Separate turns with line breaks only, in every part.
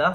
10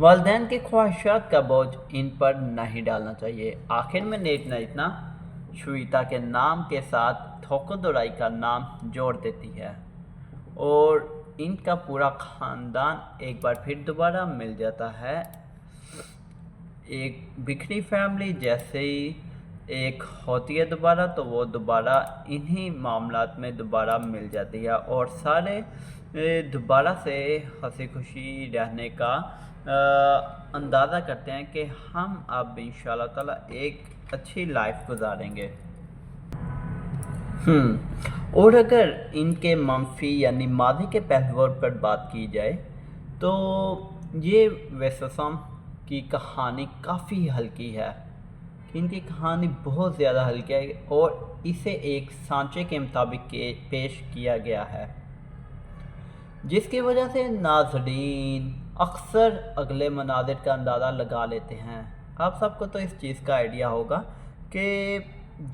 والدین کی خواہشات کا بوجھ ان پر نہیں ڈالنا چاہیے۔ آخر میں نیک نہ اتنا شویتا کے نام کے ساتھ تھوکودورائی کا نام جوڑ دیتی ہے اور ان کا پورا خاندان ایک بار پھر دوبارہ مل جاتا ہے۔ ایک بکھری فیملی جیسے ہی ایک ہوتی ہے دوبارہ، تو وہ دوبارہ انہی معاملات میں دوبارہ مل جاتی ہے اور سارے دوبارہ سے ہنسی خوشی رہنے کا اندازہ کرتے ہیں کہ ہم اب انشاءاللہ تعالیٰ ایک اچھی لائف گزاریں گے۔ اور اگر ان کے منفی یعنی ماضی کے پہلوؤں پر بات کی جائے تو یہ ویسوسم کی کہانی کافی ہلکی ہے۔ ان کی کہانی بہت زیادہ ہلکی ہے اور اسے ایک سانچے کے مطابق پیش کیا گیا ہے، جس کی وجہ سے ناظرین اکثر اگلے مناظر کا اندازہ لگا لیتے ہیں۔ آپ سب کو تو اس چیز کا آئیڈیا ہوگا کہ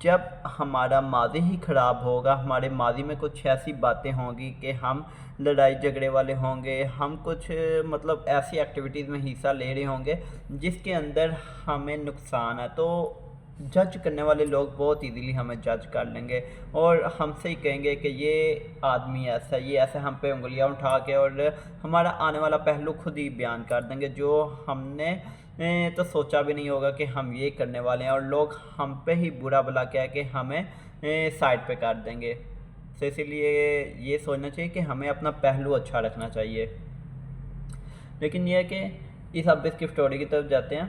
جب ہمارا ماضی ہی خراب ہوگا، ہمارے ماضی میں کچھ ایسی باتیں ہوں گی کہ ہم لڑائی جھگڑے والے ہوں گے، ہم کچھ ایسی ایکٹیویٹیز میں حصہ لے رہے ہوں گے جس کے اندر ہمیں نقصان ہے، تو جج کرنے والے لوگ بہت ایزیلی ہمیں جج کر لیں گے اور ہم سے ہی کہیں گے کہ یہ آدمی ایسا، یہ ایسے ہم پہ انگلیاں اٹھا کے اور ہمارا آنے والا پہلو خود ہی بیان کر دیں گے، جو ہم نے تو سوچا بھی نہیں ہوگا کہ ہم یہ کرنے والے ہیں، اور لوگ ہم پہ ہی برا بلا کہہ کے ہمیں سائڈ پہ کر دیں گے۔ تو اسی لیے یہ سوچنا چاہیے کہ ہمیں اپنا پہلو اچھا رکھنا چاہیے۔ لیکن یہ ہے کہ اب اس کی سٹوری کی طرف جاتے ہیں،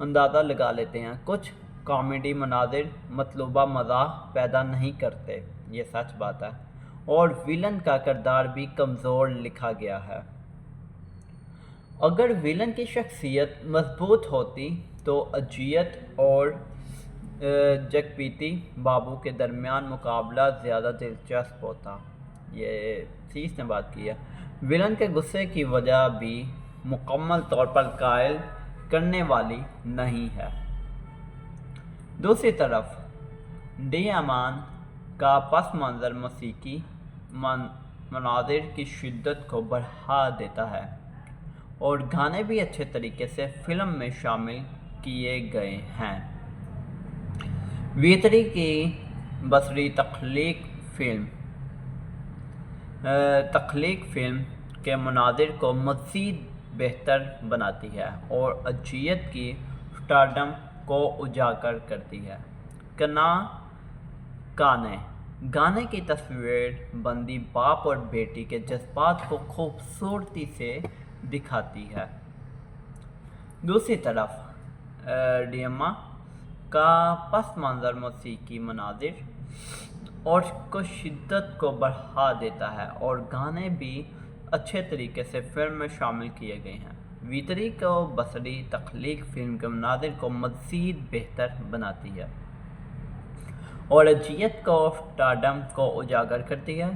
اندازہ لگا لیتے ہیں۔ کچھ کامیڈی مناظر مطلوبہ مزاح پیدا نہیں کرتے، یہ سچ بات ہے، اور ویلن کا کردار بھی کمزور لکھا گیا ہے۔ اگر ویلن کی شخصیت مضبوط ہوتی تو اجیت اور جگپیتی بابو کے درمیان مقابلہ زیادہ دلچسپ ہوتا۔ یہ چیز نے بات کی ہے۔ ویلن کے غصے کی وجہ بھی مکمل طور پر قائل کرنے والی نہیں ہے۔ دوسری طرف ڈی امان کا پس منظر موسیقی مناظر کی شدت کو بڑھا دیتا ہے اور گانے بھی اچھے طریقے سے فلم میں شامل کیے گئے ہیں۔ ویتری کی بصری تخلیق فلم کے مناظر کو مزید بہتر بناتی ہے اور اجیت کی سٹارڈم کو اجاگر کرتی ہے۔ گانے کی تصویر بندی باپ اور بیٹی کے جذبات کو خوبصورتی سے دکھاتی ہے۔ دوسری طرف ڈیما کا پس منظر موسیقی مناظر اور کو شدت کو بڑھا دیتا ہے اور گانے بھی اچھے طریقے سے فلم میں شامل کیے گئے ہیں۔ ویتری کو بصری تخلیق فلم کے مناظر کو مزید بہتر بناتی ہے اور اجیت کو سٹارڈم کو اجاگر کرتی ہے۔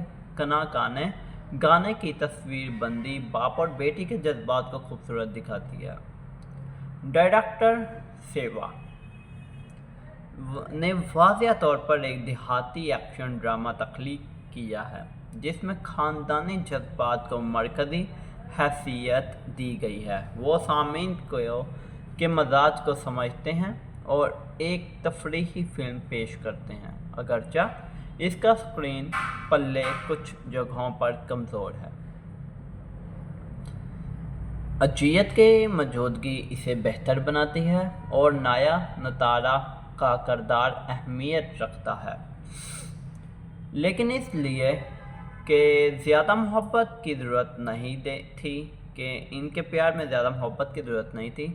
گانے کی تصویر بندی باپ اور بیٹی کے جذبات کو خوبصورت دکھاتی ہے۔ ڈائریکٹر سیوا نے واضح طور پر ایک دیہاتی ایکشن ڈرامہ تخلیق کیا ہے جس میں خاندانی جذبات کو مرکزی حیثیت دی گئی ہے۔ وہ سامعین کے مزاج کو سمجھتے ہیں اور ایک تفریحی فلم پیش کرتے ہیں، اگرچہ اس کا اسکرین پلے کچھ جگہوں پر کمزور ہے۔ اجیت کی موجودگی اسے بہتر بناتی ہے اور نایا نتارا کا کردار اہمیت رکھتا ہے، لیکن اس لیے کہ زیادہ محبت کی ضرورت نہیں تھی کہ ان کے پیار میں زیادہ محبت کی ضرورت نہیں تھی۔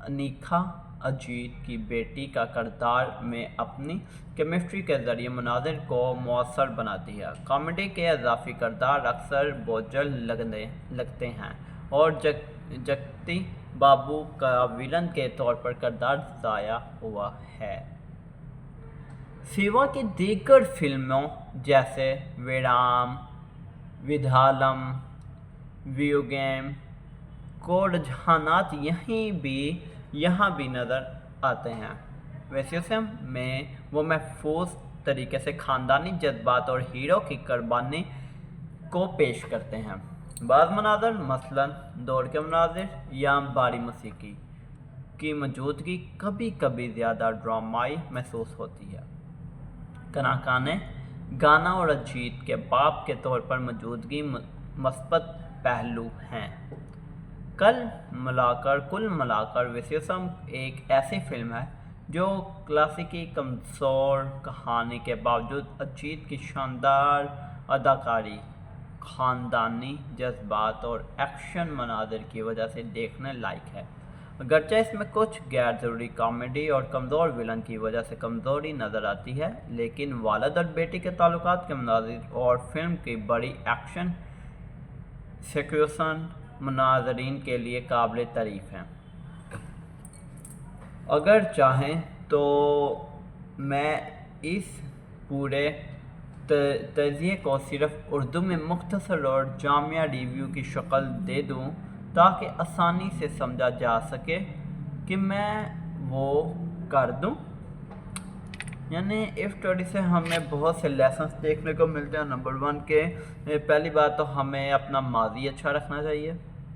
انیکا اجیت کی بیٹی کا کردار میں اپنی کیمسٹری کے ذریعے مناظر کو مؤثر بناتی ہے۔ کامیڈی کے اضافی کردار اکثر بوجھل لگتے ہیں اور جگپتی بابو کا ویلن کے طور پر کردار ضائع ہوا ہے۔ سیوا کی دیگر فلموں جیسے ویرام، ودھالم، ویوگیم کو رجحانات یہاں بھی نظر آتے ہیں۔ ویسوسم میں وہ محفوظ طریقے سے خاندانی جذبات اور ہیرو کی قربانی کو پیش کرتے ہیں۔ بعض مناظر مثلاً دوڑ کے مناظر یا باری موسیقی کی موجودگی کبھی کبھی زیادہ ڈرامائی محسوس ہوتی ہے۔ کراکانے گانا اور اجیت کے باپ کے طور پر موجودگی مثبت پہلو ہیں۔ کل ملا کر وسیوسم ایک ایسی فلم ہے جو کلاسیکی کمزور کہانی کے باوجود اجیت کی شاندار اداکاری، خاندانی جذبات اور ایکشن مناظر کی وجہ سے دیکھنے لائق ہے۔ اگرچہ اس میں کچھ غیر ضروری کامیڈی اور کمزور ویلن کی وجہ سے کمزوری نظر آتی ہے، لیکن والد اور بیٹی کے تعلقات کے مناظر اور فلم کی بڑی ایکشن سیکوینسز ناظرین کے لیے قابل تعریف ہیں۔ اگر چاہیں تو میں اس پورے تجزیے کو صرف اردو میں مختصر اور جامع ریویو کی شکل دے دوں تاکہ آسانی سے سمجھا جا سکے کہ میں وہ کر دوں۔ یعنی اس اسٹوری سے ہمیں بہت سے لیسنس دیکھنے کو ملتے ہیں۔ نمبر 1 کہ پہلی بات تو ہمیں اپنا ماضی اچھا رکھنا چاہیے۔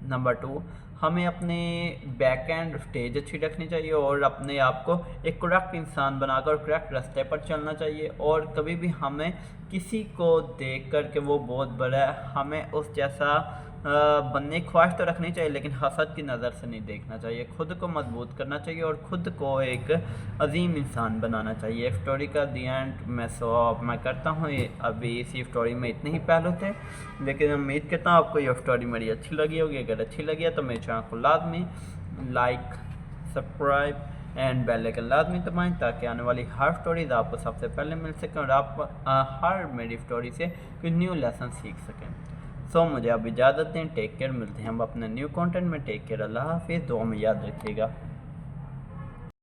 نمبر 2 ہمیں اپنے بیک اینڈ اسٹیج اچھی رکھنی چاہیے اور اپنے آپ کو ایک کریکٹ انسان بنا کر کریکٹ راستے پر چلنا چاہیے، اور کبھی بھی ہمیں کسی کو دیکھ کر کہ وہ بہت بڑا ہے ہمیں اس جیسا بننے کی خواہش تو رکھنی چاہیے، لیکن حسد کی نظر سے نہیں دیکھنا چاہیے۔ خود کو مضبوط کرنا چاہیے اور خود کو ایک عظیم انسان بنانا چاہیے۔ اسٹوری کا دی اینڈ میں کرتا ہوں۔ ابھی اسی اسٹوری میں اتنے ہی پہلو تھے، لیکن امید کرتا ہوں آپ کو یہ اسٹوری میری اچھی لگی ہوگی۔ اگر اچھی لگی ہے تو میرے چینل کو لازمی like, subscribe and bell icon لازمی دبائیں تاکہ آنے والی ہر اسٹوریز آپ کو سب سے پہلے مل سکیں اور آپ ہر میری اسٹوری سے کچھ نیو لیسن سیکھ سکیں۔ مجھے اب اجازت دیں۔ ٹیک کیئر، ملتے ہیں ہم اپنے نیو کانٹینٹ میں۔ ٹیک کیئر، اللہ حافظ، دعا میں یاد رکھیے گا۔